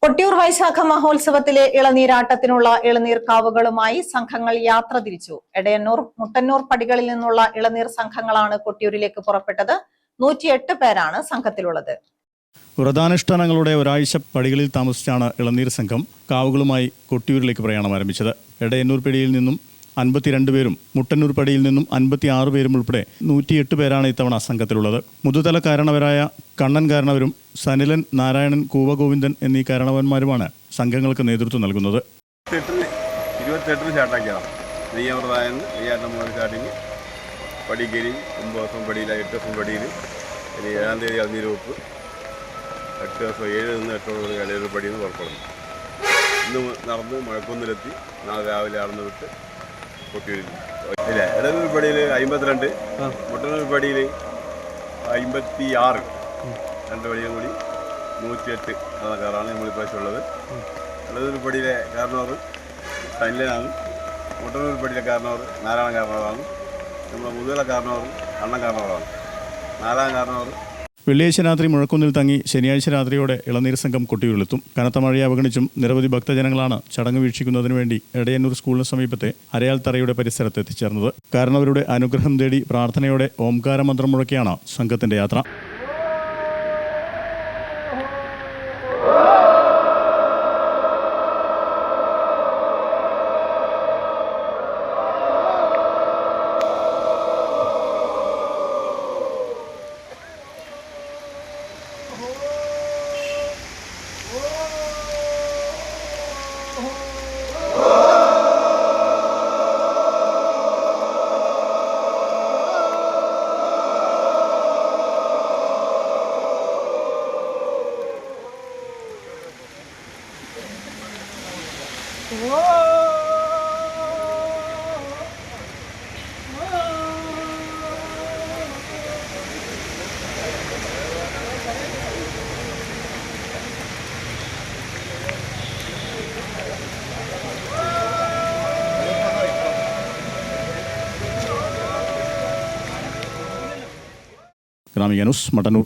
കൊട്ടിയൂർ വൈശാഖ മഹോത്സവത്തിലെ ഇളനീരാട്ടത്തിനുള്ള ഇളനീർക്കാവുകളുമായി സംഘങ്ങൾ യാത്ര തിരിച്ചു. എടയന്നൂർ, മുട്ടന്നൂർ പടികളിൽ നിന്നുള്ള ഇളനീർ സംഘങ്ങളാണ് കൊട്ടിയൂരിലേക്ക് പുറപ്പെട്ടത്. 108 പേരാണ് സംഘത്തിലുള്ളത്. വ്രതാനുഷ്ഠാനങ്ങളുടെ ഒരാഴ്ച പടികളിൽ താമസിച്ചാണ് ഇളനീർ സംഘം കാവുകളുമായി കൊട്ടിയൂരിലേക്ക് പ്രയാണം ആരംഭിച്ചത്. എടയന്നൂർ പടിയിൽ നിന്നും 52 പേരും മുട്ടന്നൂർ പടിയിൽ നിന്നും 56 പേരും ഉൾപ്പെടെ 108 പേരാണ് ഇത്തവണ സംഘത്തിലുള്ളത്. മുതുതല കാരണവരായ കണ്ണൻ കാരണവരും സനിലൻ, നാരായണൻ, കൂവഗോവിന്ദൻ എന്നീ കാരണവന്മാരുമാണ് സംഘങ്ങൾക്ക് നേതൃത്വം നൽകുന്നത്. 28 സ്റ്റാർട്ടാക്കിയതാണ്. നെയ്യാമൃതായെന്ന് നെയ്യാട്ടം മുതൽ സ്റ്റാർട്ടിങ് പടിക്കേരി 9 ദിവസം പടിയിൽ, 8 ദിവസം പടിയിൽ, 7-ാം തീയതി അളനീരൂപ്പ്, 8 ദിവസം 7 നിന്ന് 8 ഇളനീർ പടിയിൽ നിന്ന് പുറപ്പെടുന്നു. ഇന്ന് നടന്ന് മഴക്കൊന്നിലെത്തി നാളെ രാവിലെ അളന്ന് വിട്ട് കൊട്ടിയൂരിൽ. ഇല്ല, ഇടനൂർ പടിയിൽ 52, മുട്ടന്നൂർ പടിയിൽ 56, 2 പടിയും കൂടി 108 ആൾക്കാരാണ് നമ്മളിപ്രാവശ്യം ഉള്ളത്. ഇടനൂർ പടിയിലെ കാരണവർ സനിലനാണ്, മുട്ടന്നൂർ പടിയിലെ കാരണവർ നാരായണ കാരണവറാണ്, നമ്മുടെ മുതുതല കാരണവർ അണ്ണൻ കാരണവറാണ്, 4-ാം കാരണവർ. വെള്ളിയാഴ്ച രാത്രി മുഴക്കുന്നിൽ തങ്ങി ശനിയാഴ്ച രാത്രിയോടെ ഇളനീർ സംഘം കൊട്ടിയൂരിലെത്തും. കനത്ത മഴയെ അവഗണിച്ചും നിരവധി ഭക്തജനങ്ങളാണ് ചടങ്ങ് വീക്ഷിക്കുന്നതിനു വേണ്ടി എടയന്നൂർ സ്കൂളിന് സമീപത്തെ അരയാൽ തറയുടെ പരിസരത്ത് എത്തിച്ചേർന്നത്. കാരണവരുടെ അനുഗ്രഹം തേടി പ്രാർത്ഥനയോടെ ഓംകാരമന്ത്രം മുഴക്കിയാണ് സംഘത്തിന്റെ യാത്ര. ഗ്രാമിക ന്യൂസ്, മട്ടന്നൂർ.